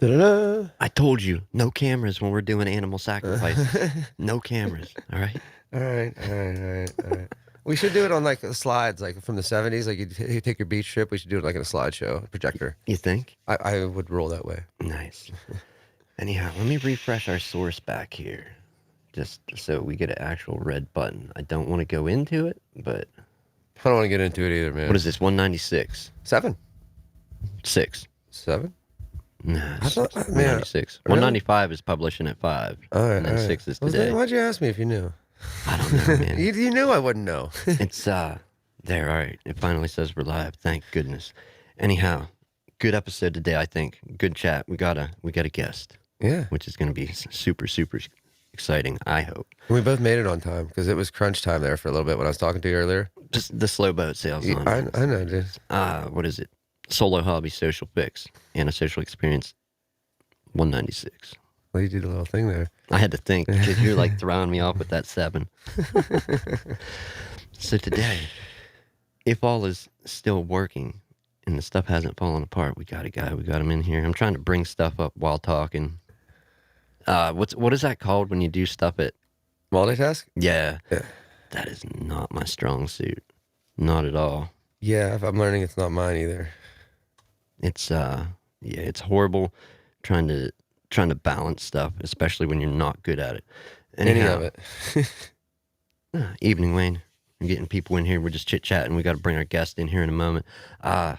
Da-da-da. I told you, no cameras when we're doing animal sacrifices. No cameras, all right? All right. We should do it on like the slides, like from the 70s. Like you take your beach trip, we should do it like in a slideshow projector. You think? I would roll that way. Nice. Anyhow, let me refresh our source back here. Just so we get an actual red button. I don't want to go into it, but I don't want to get into it either, what man. is this? 196. 7? 6. 7? Nah, I thought, 6. man, 196. really? 195 is publishing at 5. All right, And then all right. 6 is Well, today. why'd you ask me if you knew? I don't know, man. You knew I wouldn't know. It's there, all right. It finally says we're live. Thank goodness. Anyhow, good episode today, I think. Good chat. We got a guest. Yeah. Which is gonna be super, super exciting, I hope. We both made it on time because it was crunch time there for a little bit when I was talking to you earlier. Just the slow boat sales on I know, dude. what is it? Solo hobby social fix and a social experience 196. Well, you did a little thing there. I had to think because you're like throwing me off with that 7. So today, if all is still working and the stuff hasn't fallen apart, we got a guy. We got him in here. I'm trying to bring stuff up while talking. What is that called when you do stuff at Multitask? Yeah. Yeah. That is not my strong suit. Not at all. Yeah, I'm learning it's not mine either. It's it's horrible trying to balance stuff, especially when you're not good at it. Any of it. Evening, Wayne. I'm getting people in here. We're just chit-chatting. We got to bring our guest in here in a moment. As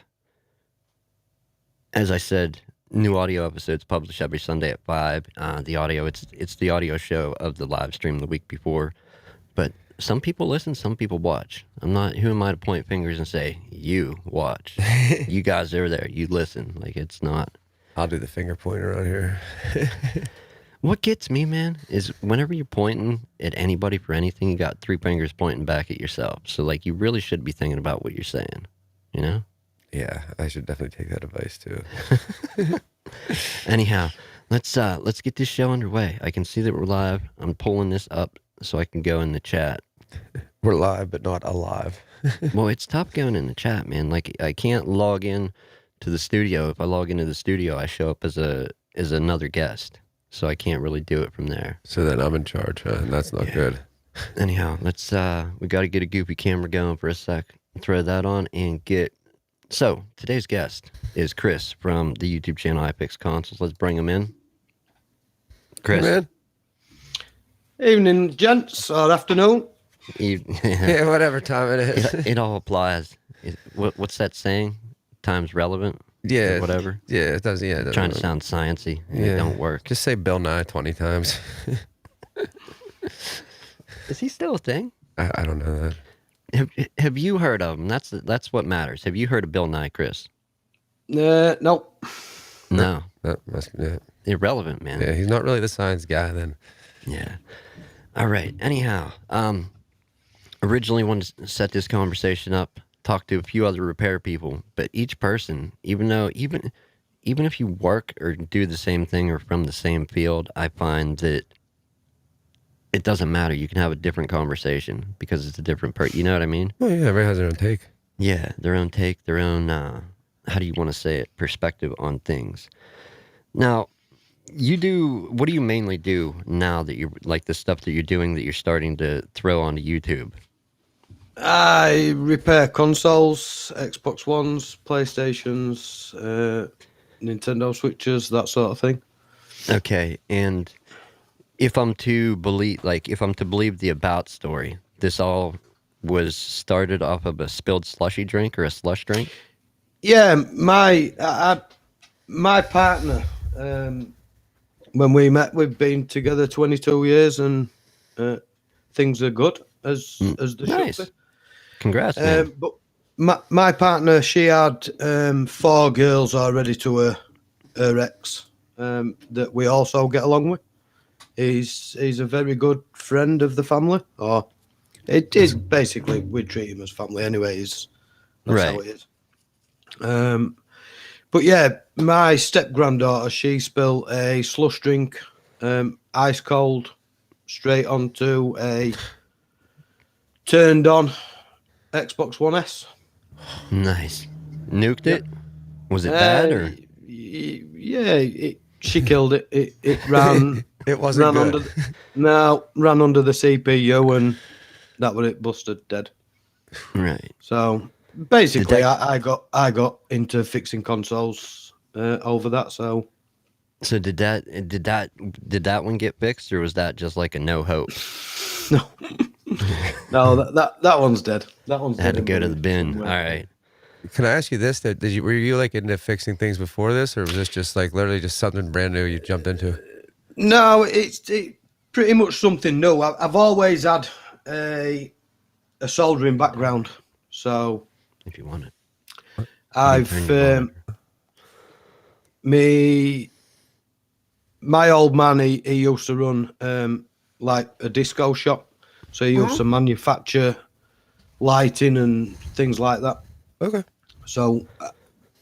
I said, new audio episodes published every Sunday at 5. The audio, it's the audio show of the live stream the week before. But some people listen, some people watch. Who am I to point fingers and say, you watch. You guys over there, you listen. Like, it's not. I'll do the finger pointer on here. What gets me, man, is whenever you're pointing at anybody for anything, you got 3 fingers pointing back at yourself. So, like, you really should be thinking about what you're saying, you know? Yeah, I should definitely take that advice, too. Anyhow, let's get this show underway. I can see that we're live. I'm pulling this up so I can go in the chat. We're live, but not alive. Well, it's tough going in the chat, man. Like, I can't log in to the studio. If I log into the studio, I show up as another guest. So I can't really do it from there. So then I'm in charge, huh? And that's not good. Anyhow, we got to get a goofy camera going for a sec. Throw that on and get... So, today's guest is Chris from the YouTube channel iFix Consoles. Let's bring him in. Chris. Hey, man. Evening, gents, or afternoon. Yeah, whatever time it is. It all applies. What's that saying? Time's relevant? Yeah. Or whatever? Yeah, it does. Yeah, it does. Trying to sound sciencey. It don't work. Just say Bill Nye 20 times. Is he still a thing? I don't know that. Have you heard of him? That's what matters. Have you heard of Bill Nye, Chris? No. No. That must be it. Irrelevant, man. Yeah, he's not really the science guy then. Yeah. All right. Anyhow, originally wanted to set this conversation up, talk to a few other repair people, but each person, even if you work or do the same thing or from the same field, I find that it doesn't matter. You can have a different conversation because it's a different you know what I mean? Well, yeah, everybody has their own take. Yeah, their own take, their own, how do you want to say it, perspective on things. Now, what do you mainly do now that you're, like the stuff that you're doing that you're starting to throw onto YouTube? I repair consoles, Xbox Ones, PlayStations, Nintendo Switches, that sort of thing. Okay, and if I'm to believe the about story, this all was started off of a spilled slushy drink or a slush drink? Yeah, my partner, when we met, we've been together 22 years and things are good as they nice. should be. Congrats, man. But my partner, she had 4 girls already to her ex that we also get along with. He's a very good friend of the family. Or it is basically, we treat him as family anyways. That's right. how it is. But yeah, my step granddaughter, she spilled a slush drink, ice cold, straight onto a turned on Xbox One S. Nice. Nuked it? Was it bad or? Yeah, she killed it. It ran. It wasn't ran good. ran under the CPU, and that was it. Busted dead. Right. So basically, Did I got into fixing consoles over that. So So did that one get fixed, or was that just like a no hope? no, no, that one's dead. That one's It had dead to and go to the buried bin. somewhere. All right. Can I ask you this? Were you like into fixing things before this, or was this just like literally just something brand new you jumped into? No, it's pretty much something new. I've always had a soldering background, so If you want it. I've turn your volume. my old man, he used to run like a disco shop, so he used to manufacture lighting and things like that. Okay. So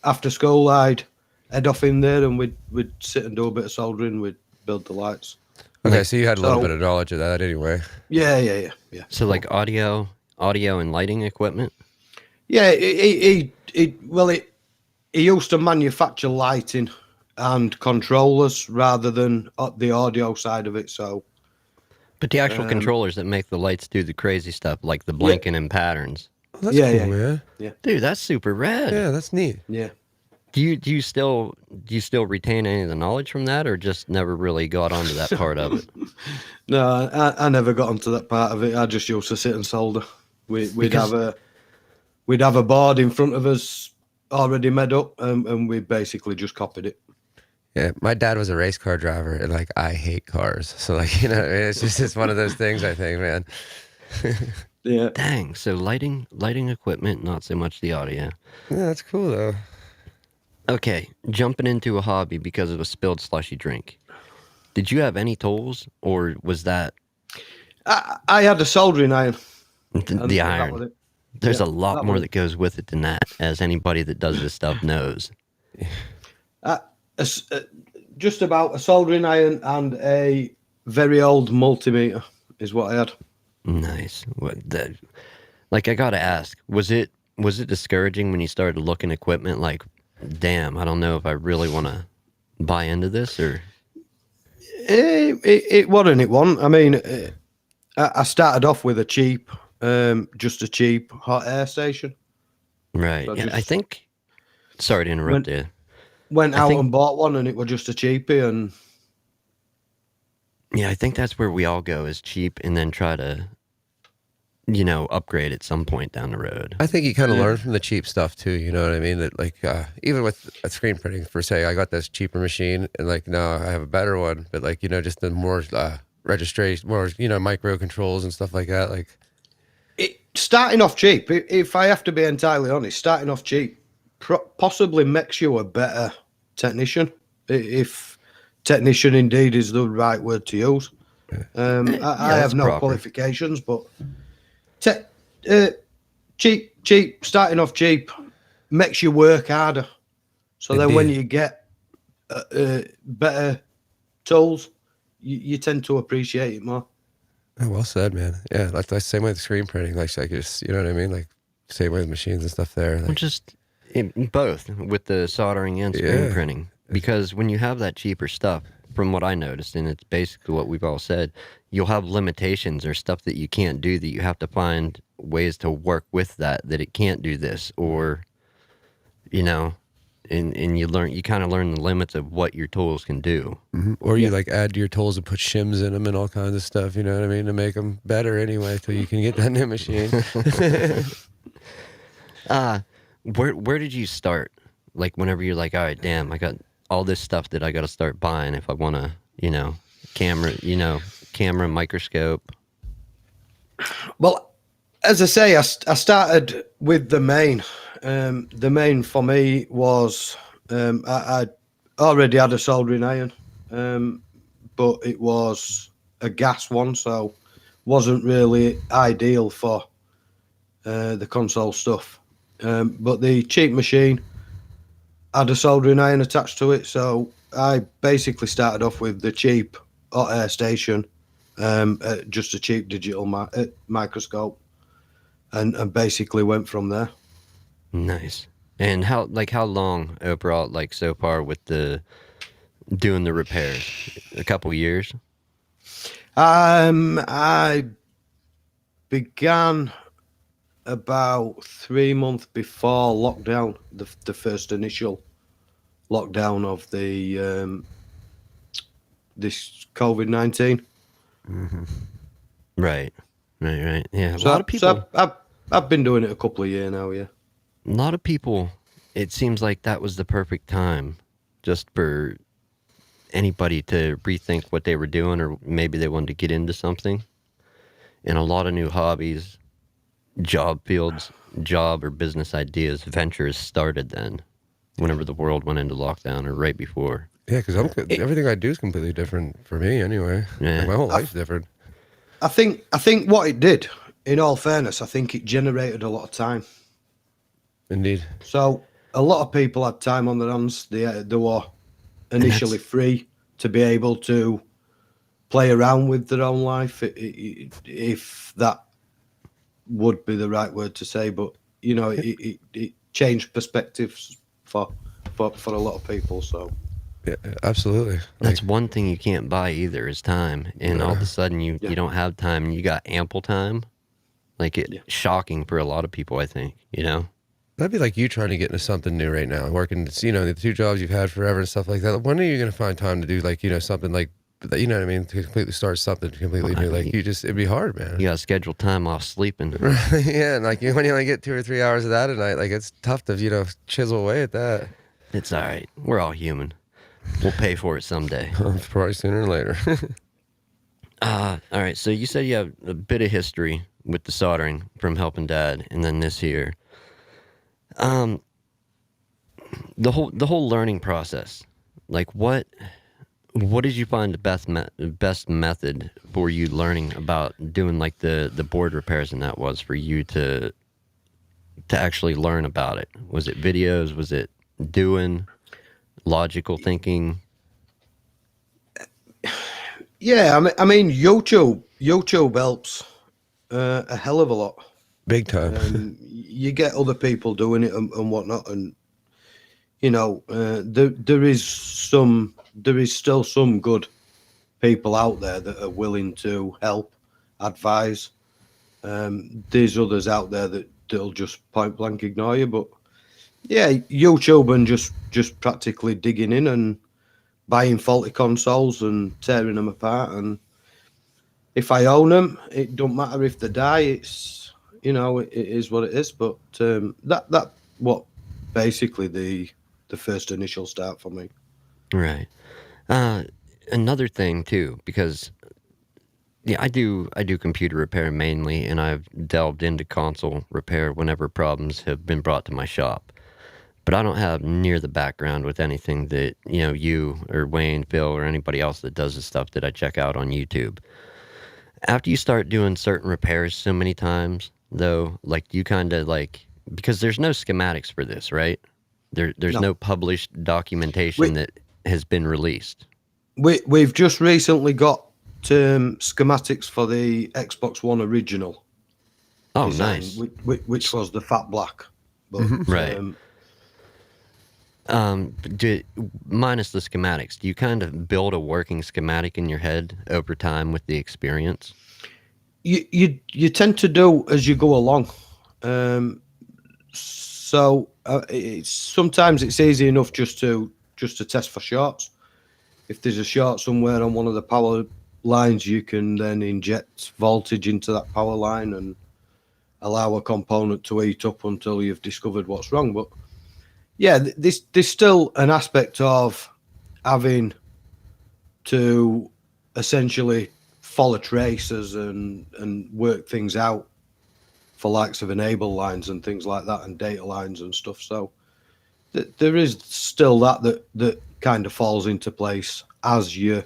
after school, I'd head off in there and we'd sit and do a bit of soldering. We'd build the lights. Okay, Like- so you had a little so- bit of knowledge of that anyway. Yeah. So like audio and lighting equipment. Yeah, he used to manufacture lighting and controllers rather than the audio side of it. So But the actual controllers that make the lights do the crazy stuff, like the blinking and patterns. Oh, that's Yeah, cool, yeah. man. Dude, that's super rad. Yeah, that's neat. yeah, Do you still retain any of the knowledge from that, or just never really got onto that part of it? no, I never got onto that part of it. I just used to sit and solder. We'd have a board in front of us already made up, and we basically just copied it. Yeah, my dad was a race car driver, and like I hate cars, so like it's one of those things. I think, man. Yeah. Dang. So lighting equipment, not so much the audio. Yeah, that's cool though. Okay, jumping into a hobby because of a spilled slushy drink. Did you have any tools, or was that I had a soldering iron. the and that iron? was it. There's Yeah, a lot that more was- that goes with it than that, as anybody that does this stuff knows. Just about a soldering iron and a very old multimeter is what I had. Nice. Like, I gotta ask, was it discouraging when you started looking equipment? Like, damn, I don't know if I really want to buy into this, or It wasn't. It wasn't. I mean, I started off with just a cheap hot air station. right? So Yeah, I just- think. Sorry to interrupt you. Went I out think- and bought one, and it was just a cheapie. And Yeah, I think that's where we all go, is cheap, and then try to, upgrade at some point down the road. I think you kind of Yeah. learn from the cheap stuff too. You know what I mean? That like even with screen printing, for say, I got this cheaper machine, and like now I have a better one, but like just the more registration, more micro controls and stuff like that. Like starting off cheap, if I have to be entirely honest, starting off cheap possibly makes you a better technician, if technician indeed is the right word to use. I that's have no proper. qualifications, but cheap, starting off cheap makes you work harder. So then when Indeed. you get better tools, you tend to appreciate it more. oh, well said, man. Yeah, like the same way with screen printing. Like just you know what I mean? Like same way with machines and stuff there. Well, Like, just both with the soldering and screen Yeah. printing. Because when you have that cheaper stuff, from what I noticed, and it's basically what we've all said, you'll have limitations or stuff that you can't do, that you have to find ways to work with that it can't do this, or and you kind of learn the limits of what your tools can do. or you like add to your tools and put shims in them and all kinds of stuff. You know what I mean? To make them better anyway, till you can get that new machine. Where did you start? Like, whenever you're like, all right, damn, I got all this stuff that I got to start buying if I want to, camera, microscope. Well, as I say, I started with the main. The main for me was I already had a soldering iron, but it was a gas one, so wasn't really ideal for the console stuff. But the cheap machine had a soldering iron attached to it, so I basically started off with the cheap hot air station, just a cheap digital microscope, and basically went from there. Nice. And how long overall, like, so far with the doing the repairs? A couple years? I began about 3 months before lockdown, the first initial lockdown of the this COVID-19. Right. Right. Yeah. A So, lot of people. I've been doing it a couple of years now. Yeah. A lot of people. It seems like that was the perfect time, just for anybody to rethink what they were doing, or maybe they wanted to get into something. And a lot of new hobbies, job fields, job or business ideas, ventures started then, whenever the world went into lockdown or right before. Yeah, because everything I do is completely different for me anyway. Yeah. Like, my whole life's different. I think what it did, in all fairness, I think it generated a lot of time. Indeed. So a lot of people had time on their hands. They were initially free to be able to play around with their own life, if that would be the right word to say. But you know, it changed perspectives for a lot of people. So Yeah, absolutely. That's one thing you can't buy either, is time. And all of a sudden you don't have time, and you got ample time. Like, shocking for a lot of people, I think, you know? That'd be like you trying to get into something new right now, working, you know, the 2 jobs you've had forever and stuff like that. When are you going to find time to do, like, you know, something like, you know what I mean, to completely start something completely new? Like, it'd be hard, man. You got to schedule time off sleeping. Yeah, and like when you only get 2 or 3 hours of that a night, like, it's tough to, you know, chisel away at that. It's all right. We're all human. We'll pay for it someday. Probably sooner or later. All right, so you said you have a bit of history with the soldering from helping Dad, and then this here. The whole learning process, like, what did you find the best method for you learning about doing, like, the board repairs, and that was for you to actually learn about it? Was it videos? Was it doing, logical thinking? yeah, I mean YouTube helps a hell of a lot. Big time. You get other people doing it and whatnot, and you know, there is still some good people out there that are willing to help, advise. There's others out there that'll just point blank ignore you. But yeah, YouTube and just practically digging in and buying faulty consoles and tearing them apart. And if I own them, it don't matter if they die. It's, you know, it is what it is. But that what basically the first initial start for me. Right. Another thing too, because I do computer repair mainly, and I've delved into console repair whenever problems have been brought to my shop. But I don't have near the background with anything that, you know, you or Wayne, Phil, or anybody else that does the stuff that I check out on YouTube. After you start doing certain repairs so many times, though, like, you kind of, like, because there's no schematics for this, right? There's no published documentation that has been released. We've just recently got schematics for the Xbox One original. Oh, design, nice. Which was the fat black. But, right. Minus the schematics, do you kind of build a working schematic in your head over time with the experience? You tend to do as you go along. So sometimes it's easy enough just to test for shorts. If there's a short somewhere on one of the power lines, you can then inject voltage into that power line and allow a component to heat up until you've discovered what's wrong. But yeah, there's still an aspect of having to essentially follow traces and work things out for likes of enable lines and things like that, and data lines and stuff. So there is still that kind of falls into place as you're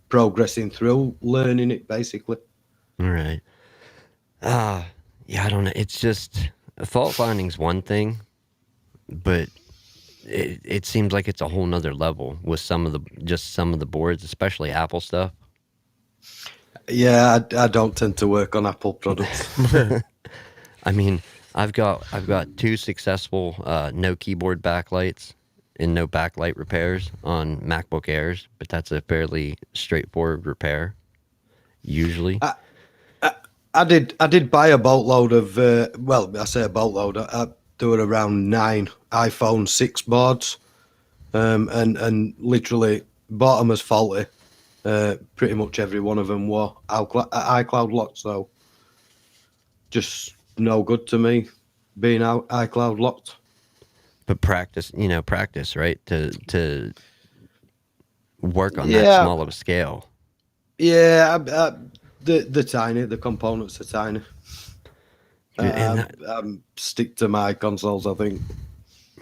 progressing through learning it, basically. All right. Yeah, I don't know. It's just, fault finding's one thing, but it seems like it's a whole nother level with some of the boards, especially Apple stuff. Yeah, I don't tend to work on Apple products. I mean, I've got 2 successful no keyboard backlights, no backlight repairs on MacBook Airs, but that's a fairly straightforward repair usually. I did buy a boatload of well, I say a boatload. There were around 9 iPhone 6 boards, and literally bought them as faulty. Pretty much every one of them were iCloud locked, so just no good to me being out iCloud locked. But practice, right? To work on that small of a scale. Yeah, the components are tiny. Stick to my consoles, I think.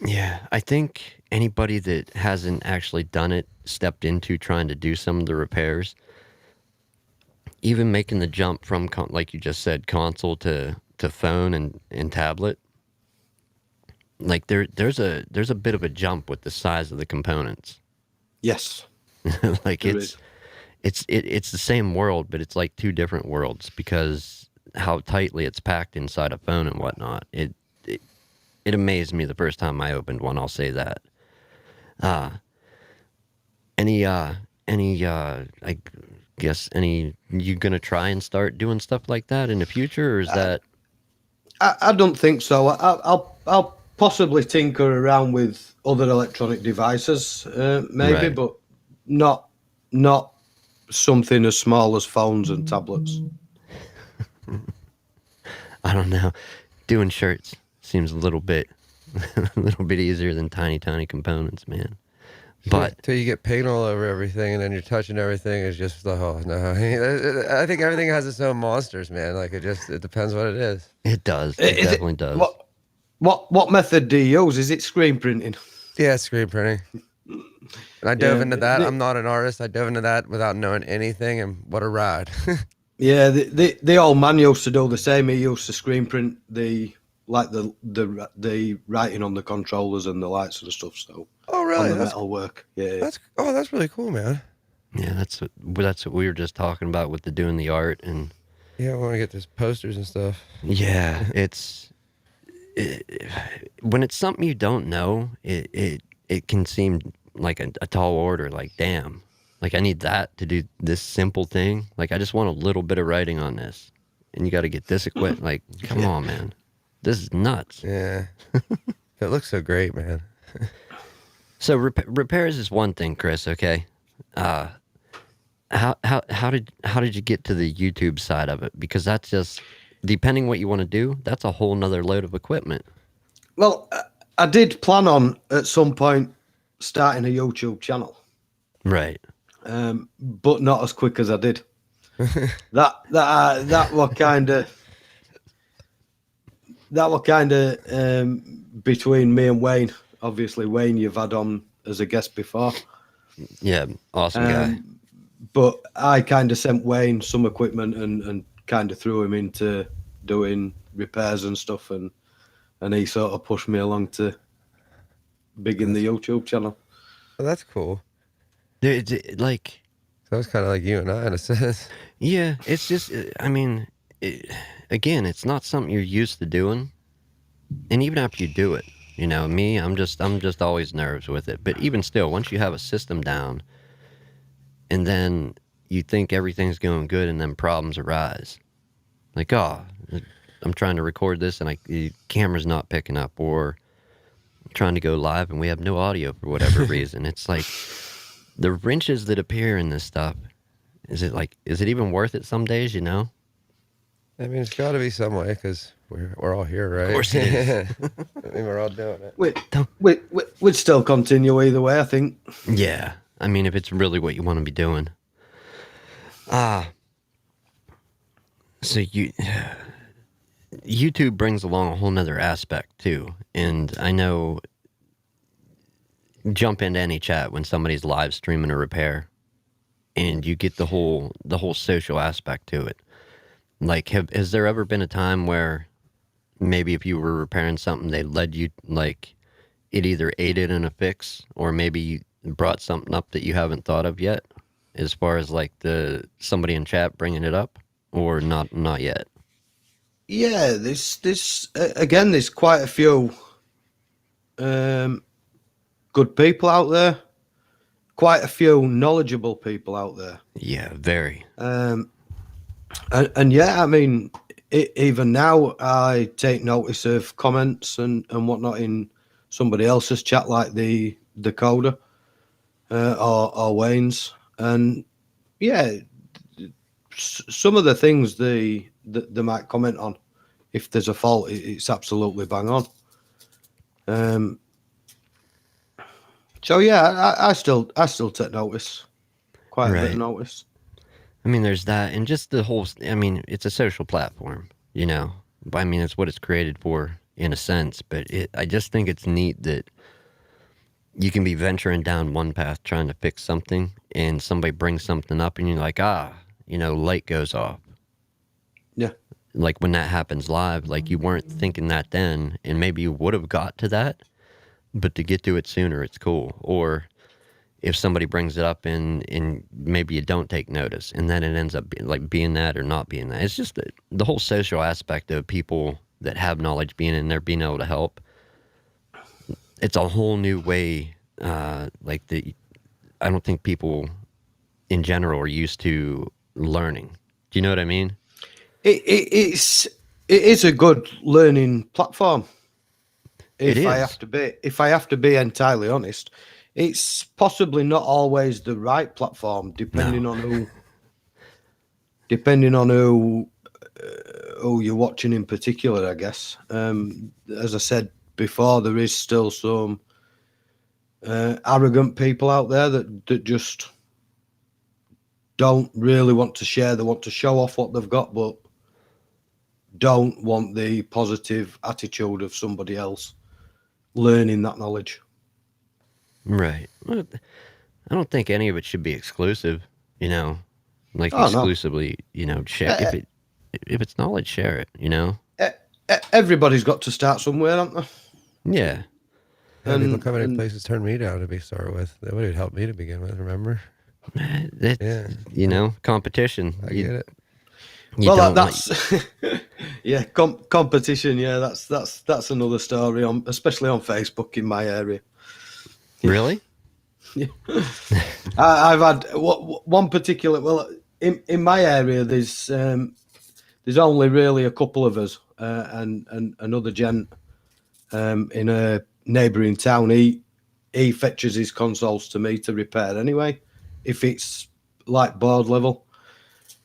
Yeah, I think anybody that hasn't actually done it, stepped into trying to do some of the repairs, even making the jump from, like you just said, console to phone and tablet, like there's a bit of a jump with the size of the components. Yes. Like it's the same world, but it's like two different worlds because how tightly it's packed inside a phone and whatnot. It amazed me the first time I opened one. I'll say that. I guess you gonna try and start doing stuff like that in the future, or is that? I don't think so. I'll possibly tinker around with other electronic devices, maybe, Right. but not something as small as phones and tablets. I don't know. Doing shirts seems a little bit easier than tiny components, man. But till you get paint all over everything, and then you're touching everything. It's just oh no. I think everything has its own monsters, man. Like it depends what it is. it does. It definitely does. What method do you use? Is it screen printing? Yeah, screen printing. And I dove into that. I'm not an artist. I dove into that without knowing anything, and what a ride. Yeah, the old man used to do the same. He used to screen print the writing on the controllers and the lights and stuff. So Oh, really? on the metal work. Yeah. That's really cool, man. Yeah, that's what we were just talking about with doing the art, and Yeah, I want to get these posters and stuff. yeah, when it's something you don't know, it can seem like a tall order. Like, damn, like I need that to do this simple thing. Like I just want a little bit of writing on this, and you got to get this equipment. Like, come on, man, this is nuts. Yeah, it looks so great, man. So repairs is one thing, Chris. Okay, how did you get to the YouTube side of it? Because that's just depending what you want to do. That's a whole nother load of equipment. Well, I did plan on at some point starting a YouTube channel, Right. but not as quick as I did. that were kind of between me and Wayne. Obviously, Wayne, you've had on as a guest before. Yeah, awesome guy. But I kind of sent Wayne some equipment and kind of threw him into doing repairs and stuff, and he sort of pushed me along to begin the YouTube channel. Well, that's cool. Like, So it's kind of like you and I in a sense. yeah, it's just, I mean, again, it's not something you're used to doing, and even after you do it, me, I'm just always nervous with it. But even still, once you have a system down, and then you think everything's going good, and then problems arise, like, oh, I'm trying to record this, and the camera's not picking up, or I'm trying to go live, and we have no audio for whatever reason. It's like the wrenches that appear in this stuff. Is it even worth it some days? I mean, it's got to be some way because we're all here, right? Of course it is. I mean, we're all doing it. We'd still continue either way, I think. Yeah. I mean, if it's really what you want to be doing. So YouTube brings along a whole nother aspect too. And I know, jump into any chat when somebody's live streaming a repair, and you get the whole social aspect to it. Like, has there ever been a time where maybe if you were repairing something, they led you, like, it either aided in a fix, or maybe you brought something up that you haven't thought of yet, as far as like somebody in chat bringing it up, or not yet? Yeah, there's quite a few good people out there, quite a few knowledgeable people out there. Yeah, very. And yeah, I mean, even now I take notice of comments and whatnot in somebody else's chat, like the Coder or Wayne's, and yeah, some of the things they might comment on, if there's a fault, it's absolutely bang on. So yeah, I still take notice, quite a bit of notice. I mean, there's that, and just the whole. I mean, it's a social platform, you know. I mean, it's what it's created for, in a sense. But I just think it's neat that you can be venturing down one path trying to fix something, and somebody brings something up, and you're like, light goes off. Yeah. Like when that happens live, like you weren't thinking that then, and maybe you would have got to that, but to get to it sooner, it's cool. Or if somebody brings it up and maybe you don't take notice, and then it ends up being that or not being that. It's just the whole social aspect of people that have knowledge being in there, being able to help. It's a whole new way. I don't think people in general are used to learning. Do you know what I mean? It is a good learning platform. If I have to be entirely honest, it's possibly not always the right platform, depending on who you're watching in particular, I guess. As I said before, there is still some arrogant people out there that just don't really want to share. They want to show off what they've got, but don't want the positive attitude of somebody else learning that knowledge. Right. Well, I don't think any of it should be exclusive, exclusively, share. If it's knowledge, share it, Everybody's got to start somewhere, haven't they? Yeah. People coming in places turned me down to start with. That would have helped me to begin with, remember? Competition. I get it. That's yeah, competition. Yeah, that's another story especially on Facebook in my area. Really? Yeah. I've had one particular. Well, in my area, there's only really a couple of us, and another gent in a neighbouring town. He fetches his consoles to me to repair anyway, if it's like board level.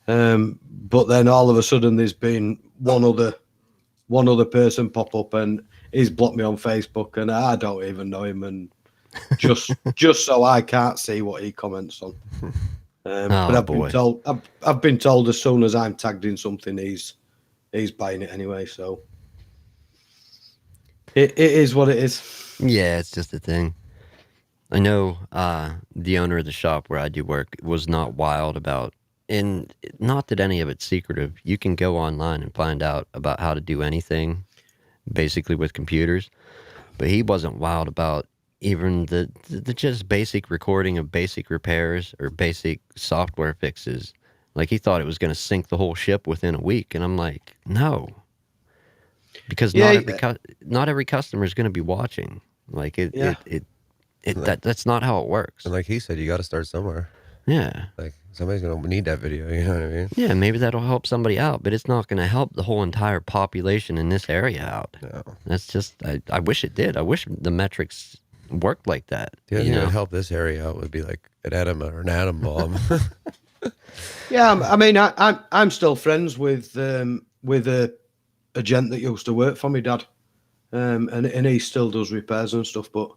But then all of a sudden there's been one other person pop up and he's blocked me on Facebook and I don't even know him, and just so I can't see what he comments on. But I've been told as soon as I'm tagged in something, he's buying it anyway. So it is what it is. Yeah, it's just a thing. I know the owner of the shop where I do work was not wild about, and not that any of it's secretive. You can go online and find out about how to do anything, basically with computers. But he wasn't wild about even the just basic recording of basic repairs or basic software fixes. Like he thought it was going to sink the whole ship within a week, and I'm like, no, because not every customer is going to be watching. Like that's not how it works. And like he said, you got to start somewhere. Yeah. Like somebody's going to need that video, you know what I mean? Yeah, maybe that'll help somebody out, but it's not going to help the whole entire population in this area out. No. That's just, I wish it did. I wish the metrics worked like that. The only thing that would help this area out would be like an enema or an atom bomb. Yeah, I mean, I'm still friends with a gent that used to work for me dad, and he still does repairs and stuff. But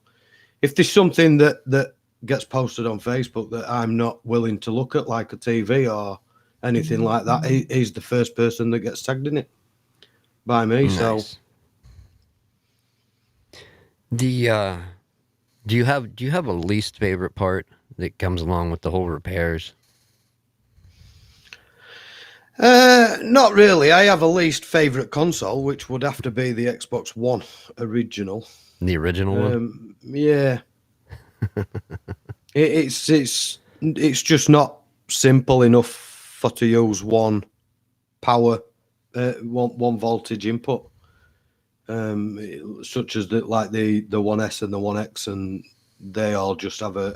if there's something that gets posted on Facebook that I'm not willing to look at, like a TV or anything like that, he's the first person that gets tagged in it by me. Nice. So do you have a least favorite part that comes along with the whole repairs? Not really. I have a least favorite console, which would have to be the Xbox One original. The original one? Yeah. It's just not simple enough for to use one power, one voltage input, such as the 1S and the 1X and they all just have a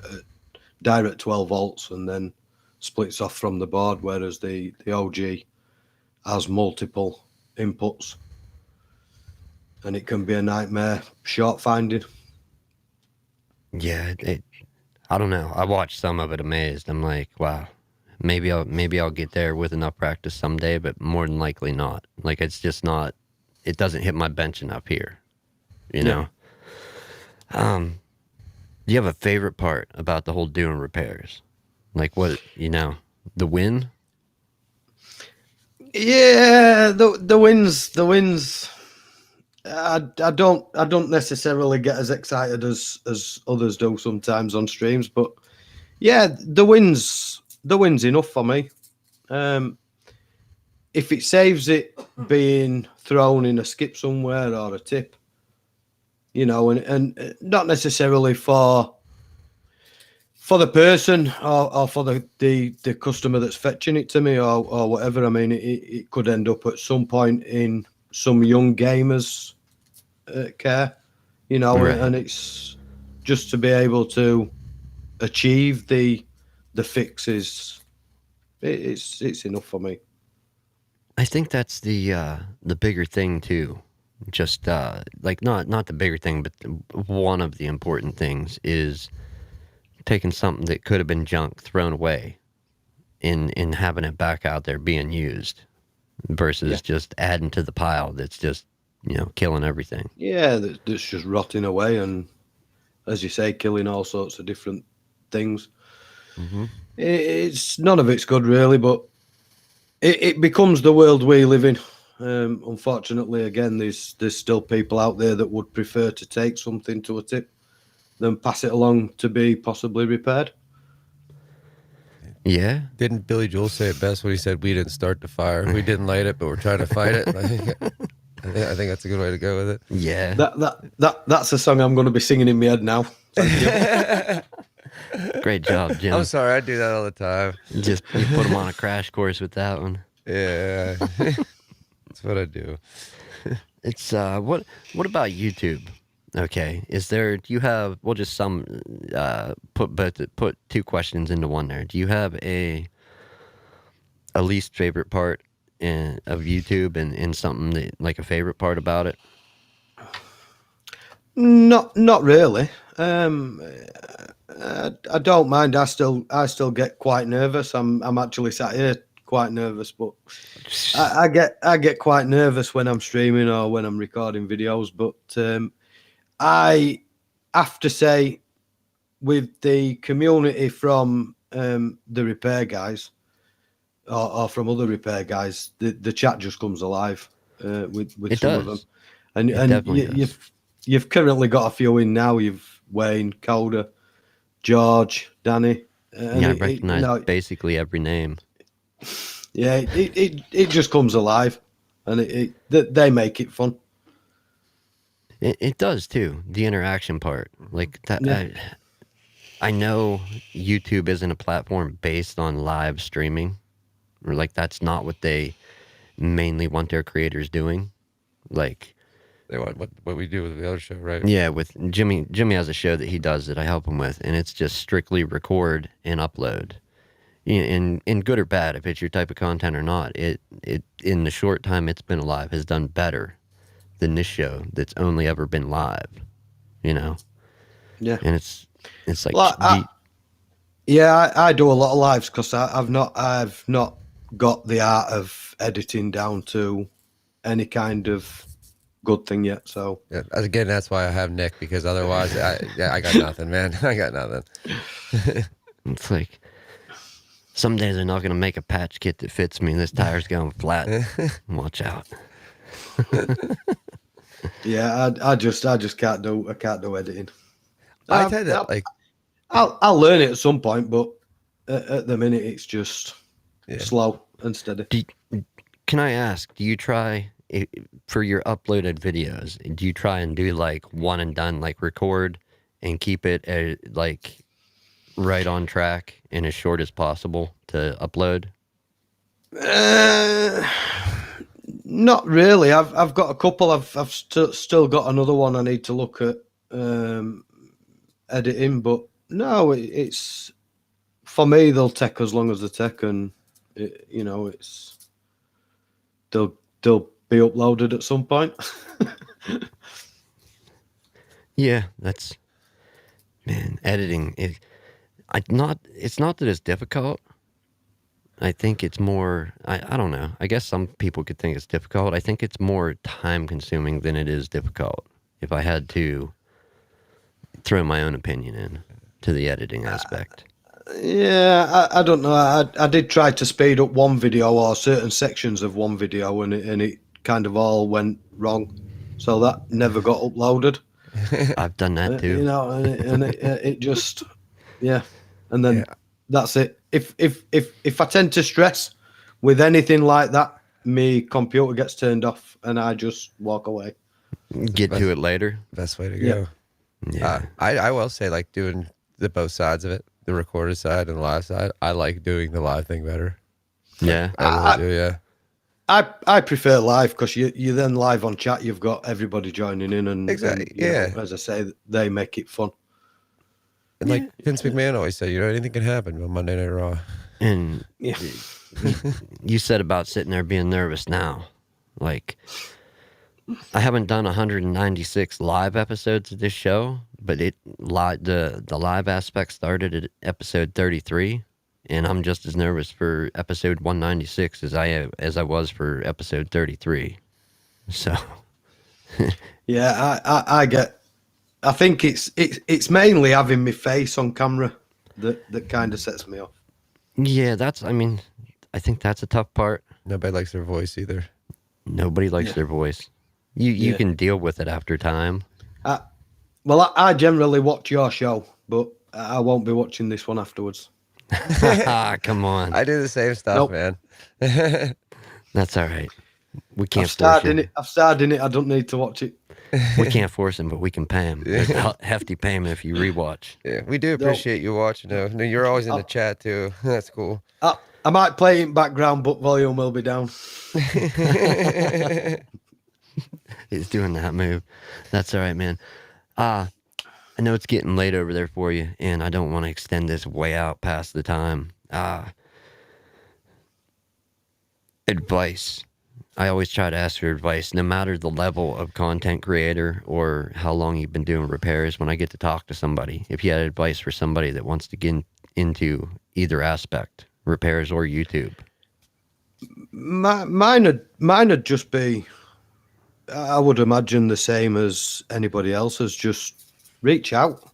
direct 12 volts and then splits off from the board, whereas the OG has multiple inputs, and it can be a nightmare short finding. Yeah, I don't know. I watched some of it amazed. I'm like, wow, maybe I'll get there with enough practice someday, but more than likely not. Like it's just not. It doesn't hit my benching up here, you know. Do you have a favorite part about the whole doing repairs? Like what, the win? Yeah, the wins. I don't necessarily get as excited as others do sometimes on streams, but yeah, the wins enough for me. If it saves it being thrown in a skip somewhere or a tip, and not necessarily for the person or for the customer that's fetching it to me or whatever. I mean, it could end up at some point in some young gamers' care, Right. and it's just to be able to achieve the fixes. It's enough for me. I think that's the bigger thing too. Just like not the bigger thing, but one of the important things is taking something that could have been junk thrown away and having it back out there being used versus just adding to the pile that's just killing everything. Yeah, that's just rotting away, and as you say, killing all sorts of different things. Mm-hmm. It's none of it's good really, but it becomes the world we live in. Unfortunately, again, there's still people out there that would prefer to take something to a tip than pass it along to be possibly repaired. Yeah. Didn't Billy Joel say it best when he said, "We didn't start the fire, we didn't light it, but we're trying to fight it"? I think that's a good way to go with it. Yeah. That's a song I'm going to be singing in my head now. Thank you. Great job, Jim. I'm sorry, I do that all the time. You put them on a crash course with that one. Yeah, that's what I do. It's what about YouTube? Okay, do you have? We'll just put two questions into one there. Do you have a least favorite part of YouTube and something that like a favorite part about it? Not really. I don't mind. I still get quite nervous. I'm actually sat here quite nervous, but I get quite nervous when I'm streaming or when I'm recording videos. But I have to say, with the community from the repair guys or from other repair guys, the chat just comes alive with some of them, and you've currently got a few in now. You've Wayne, Coda, George, Danny. I recognize basically every name. Yeah, it just comes alive, and they make it fun. It does too. The interaction part, like that. Yeah. I know YouTube isn't a platform based on live streaming, or like that's not what they mainly want their creators doing. Like they want what we do with the other show, right? Yeah, with Jimmy has a show that he does that I help him with, and it's just strictly record and upload. In good or bad, if it's your type of content or not, it in the short time it's been alive has done better than this show that's only ever been live. Yeah. And it's like well, I do a lot of lives because I've not got the art of editing down to any kind of good thing yet. So yeah, again, that's why I have Nick, because otherwise I got nothing, man. I got nothing. It's like some days they're not going to make a patch kit that fits me. This tire's going flat. Watch out. Yeah, I just can't do editing. I tend to like. I'll learn it at some point, but at the minute it's just slow and steady. Can I ask? Do you try for your uploaded videos? Do you try and do like one and done, like record and keep it like right on track and as short as possible to upload? Not really. I've got a couple. I've still got another one I need to look at editing, but no, it's for me. They'll take as long as they take, and it's they'll be uploaded at some point. Yeah, that's man. Editing it's not that it's difficult. I think it's more. I don't know. I guess some people could think it's difficult. I think it's more time consuming than it is difficult. If I had to throw my own opinion in to the editing aspect. Yeah, I don't know. I did try to speed up one video or certain sections of one video, and it kind of all went wrong, so that never got uploaded. I've done that too. You know, and it just and then that's it. If I tend to stress with anything like that, my computer gets turned off and I just walk away. Get to it later. Best way to go. Yeah. I will say, like, doing the both sides of it, the recorded side and the live side. I like doing the live thing better. Yeah. I really do. Yeah. I prefer live because you then live on chat. You've got everybody joining in, and Exactly. and, you know, as I say, they make it fun. And like Vince McMahon always said, anything can happen on Monday Night Raw. And you said about sitting there being nervous now. Like, I haven't done 196 live episodes of this show, but the live aspect started at episode 33, and I'm just as nervous for episode 196 as I was for episode 33. So, Yeah, I think it's mainly having my face on camera that kind of sets me off. yeah, I think that's a tough part. Nobody likes their voice either. Nobody likes their voice. You can deal with it after time. Well, I generally watch your show, but I won't be watching this one afterwards. Come on. I do the same stuff, man. That's all right. We can't I've starred force in him. it. I've starred in it. I don't need to watch it. We can't force him, but we can pay him. There's a hefty payment if you rewatch. Yeah, we do appreciate you watching, though. No, you're always in the chat, too. That's cool. I might play it in background, but volume will be down. He's doing that move. That's all right, man. I know it's getting late over there for you, and I don't want to extend this way out past the time. Advice. I always try to ask for advice, no matter the level of content creator or how long you've been doing repairs. When I get to talk to somebody, if you had advice for somebody that wants to get into either aspect, repairs or YouTube. Mine would just be, I would imagine, the same as anybody else's. Just reach out,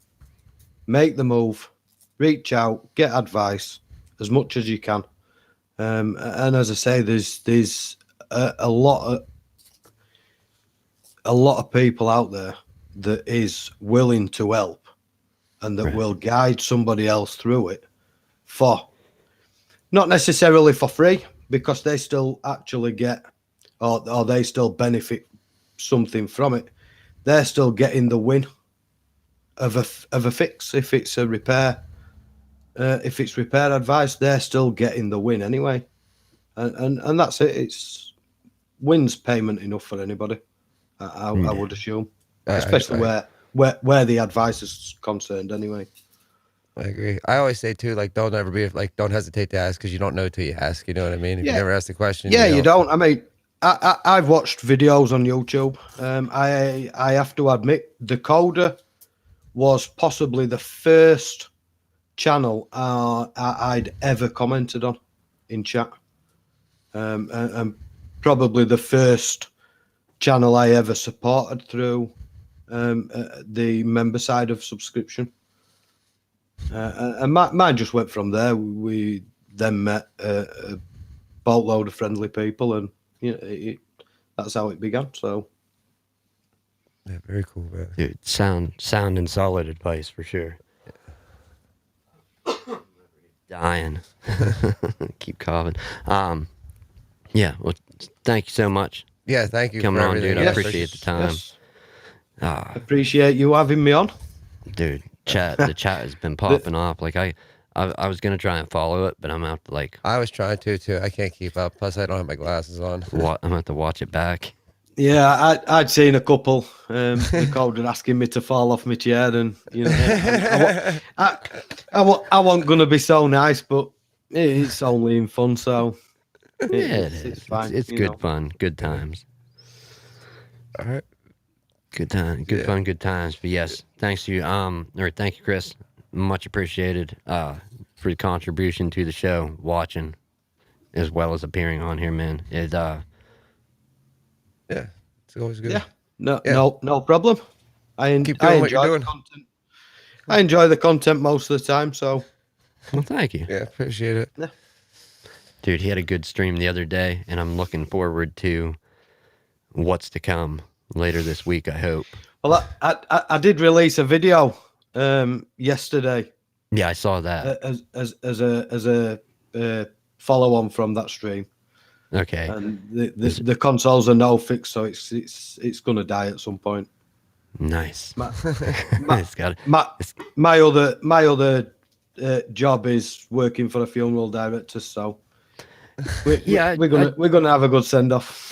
make the move, reach out, get advice as much as you can. And as I say, there's a lot of people out there that is willing to help and that will guide somebody else through it for not necessarily for free, because they still actually get or they still benefit something from it. They're still getting the win of a fix. If it's a repair, if it's repair advice, they're still getting the win anyway. And that's it. It's wins payment enough for anybody. I would assume, especially where the advice is concerned anyway. I agree. I always say too, like, don't hesitate to ask, because you don't know till you ask. You know what I mean? If you never ask the question, you don't. I mean, I've watched videos on YouTube. I have to admit, Decoder was possibly the first channel I'd ever commented on in chat, and probably the first channel I ever supported through the member side of subscription. And mine just went from there. We then met a boatload of friendly people, and that's how it began. So, yeah, very cool, man. Dude, sound and solid advice for sure. Dying. Keep coughing. Yeah, well, thank you so much. Yeah, thank you coming for on, dude. I Yes. appreciate the time. Yes. Appreciate you having me on. Dude, the chat has been popping off. Like I was gonna try and follow it, but I'm out to I was trying to too. I can't keep up. Plus, I don't have my glasses on. I'm gonna have to watch it back. Yeah, I'd seen a couple recorded asking me to fall off my chair, and I wasn't gonna be so nice, but it's only in fun, so Yeah, it it's is. fine. It's good fun, good Yeah. times, All right. good time, good Yeah. fun, good times. But yes, thanks to you, or thank you, Chris. Much appreciated for the contribution to the show, watching as well as appearing on here, man. Yeah. It's always good. Yeah, no, Yeah. no problem. Keep I doing what you're enjoy the doing. content. I enjoy the content most of the time, so Well, thank you. Yeah, appreciate it. yeah. Dude, he had a good stream the other day, and I'm looking forward to what's to come later this week, I hope. Well, I did release a video yesterday Yeah, I saw that. as a follow on from that stream, Okay. and the consoles are no fix, so it's gonna die at some point. Nice. My It's got my other job is working for a funeral director, so we're gonna have a good send off.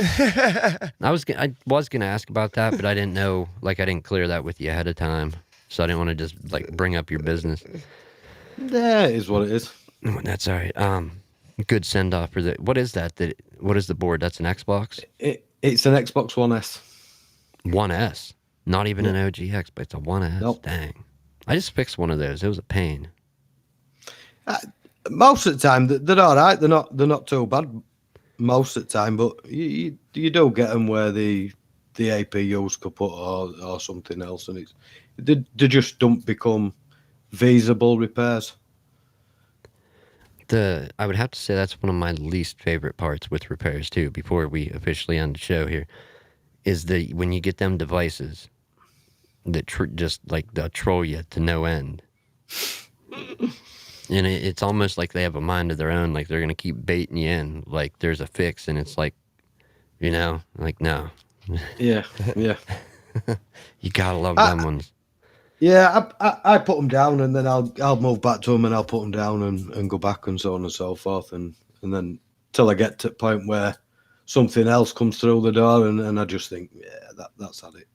I was gonna ask about that, but I didn't know. Like, I didn't clear that with you ahead of time, so I didn't want to just like bring up your business. Yeah, it is what it is. That's all right. Good send off for the. What is that? What is the board? That's an Xbox It's an Xbox One S. One S. Not even an OGX, but it's a One S. Nope. Dang. I just fixed one of those. It was a pain. Most of the time, they're all right. They're not too bad most of the time, but you do get them where the APU's kaput or something else, and they just don't become feasible repairs. I would have to say that's one of my least favorite parts with repairs too. Before we officially end the show here, is when you get them devices that just like they'll troll you to no end. And it's almost like they have a mind of their own. Like they're gonna keep baiting you in. Like there's a fix, and it's like, like no. Yeah, yeah. You gotta love them ones. Yeah, I put them down, and then I'll move back to them, and I'll put them down and go back, and so on and so forth, and then till I get to the point where something else comes through the door, and I just think, yeah, that's had it.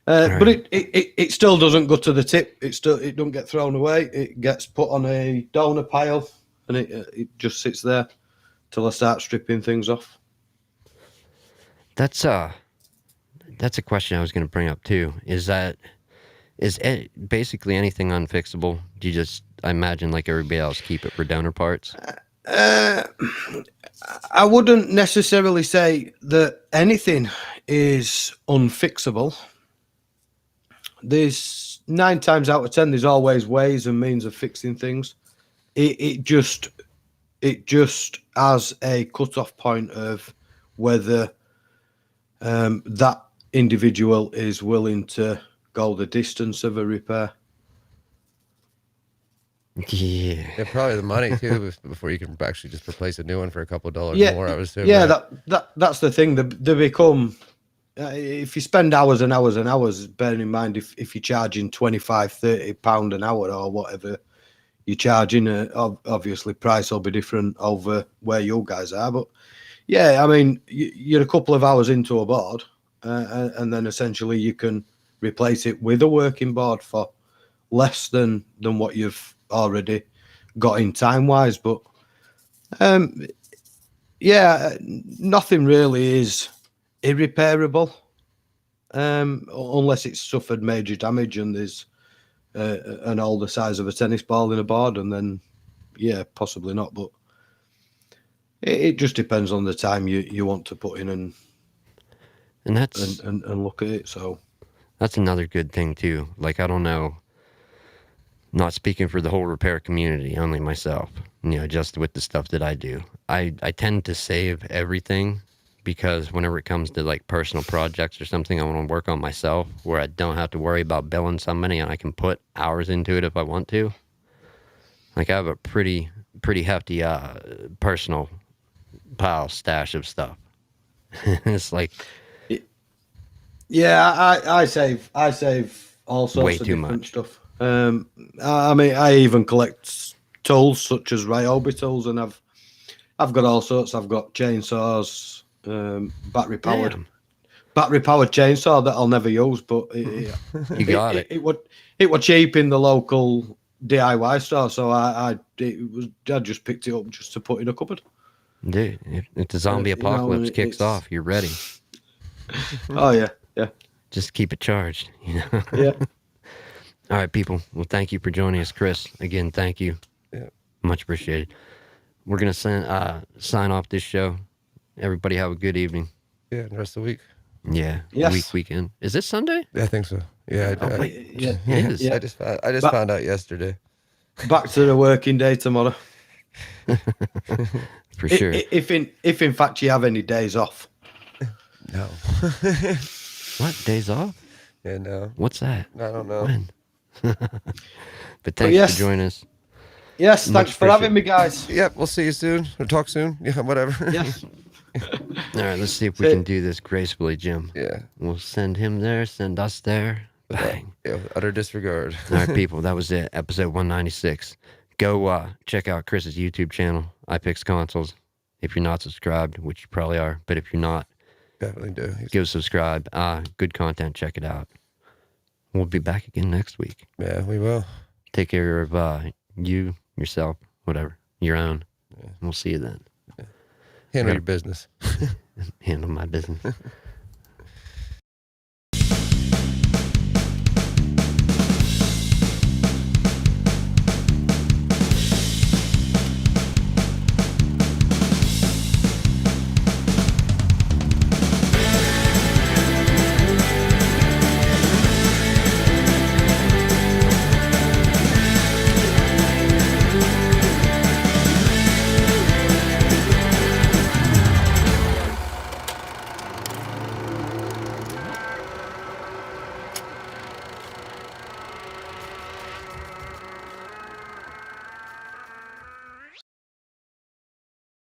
Right. But it still doesn't go to the tip. It don't get thrown away. It gets put on a donor pile, and it just sits there till I start stripping things off. That's a question I was going to bring up too. Is basically anything unfixable? Do you just, I imagine, like everybody else, keep it for donor parts? I wouldn't necessarily say that anything is unfixable. There's 9 times out of 10, there's always ways and means of fixing things. It just has a cut-off point of whether that individual is willing to go the distance of a repair. Yeah. Probably the money too, before you can actually just replace a new one for a couple of dollars more. I would assume. Yeah, right? that's the thing. They become. If you spend hours and hours and hours, bearing in mind if you're charging £25-30 an hour or whatever you're charging, obviously price will be different over where you guys are. But yeah, I mean, you're a couple of hours into a board, and then essentially you can replace it with a working board for less than what you've already got in time wise. But yeah, nothing really is irreparable unless it's suffered major damage and there's an hole the size of a tennis ball in a board, and then yeah, possibly not. But it just depends on the time you want to put in and that's and look at it. So that's another good thing too. Like, I don't know, not speaking for the whole repair community, only myself, just with the stuff that I do, I tend to save everything, because whenever it comes to like personal projects or something I want to work on myself, where I don't have to worry about billing somebody and I can put hours into it if I want to. Like, I have a pretty hefty personal stash of stuff. It's like, yeah, I save all sorts Way of too different much. stuff. I mean, I even collect tools such as Ryobi tools, and I've got all sorts. I've got chainsaws, battery powered. Damn. Battery powered chainsaw that I'll never use, but You got it. It was cheap in the local DIY store, so I just picked it up just to put in a cupboard. Dude, if the zombie apocalypse kicks off, you're ready. Oh yeah. Just keep it charged, you know? Yeah. All right, people. Well, thank you for joining us, Chris. Again, thank you. Yeah. Much appreciated. We're going to sign off this show. Everybody have a good evening. Yeah, the rest of the week. Yeah. Yes. Weekend. Is this Sunday? Yeah, I think so. Yeah, Yeah. It is. Yeah. I just found out yesterday. Back to the working day tomorrow. For sure. If in fact you have any days off. No. What? Days off? Yeah, no. What's that? I don't know. When? But thanks yes. for joining us. Yes, Much thanks for having me, guys. Yep, we'll see you soon. Or talk soon. Yeah, whatever. Yes. All right, let's see if we can do this gracefully, Jim. Yeah. We'll send him there, send us there. Bang. Yeah, utter disregard. All right, people, that was it. Episode 196. Go check out Chris's YouTube channel, iFix Consoles. If you're not subscribed, which you probably are, but if you're not, Definitely do. go subscribe. Good content. Check it out. We'll be back again next week. Yeah, we will. Take care of you, yourself, whatever, your own. Yeah. We'll see you then. Handle Yeah. your business. Handle my business.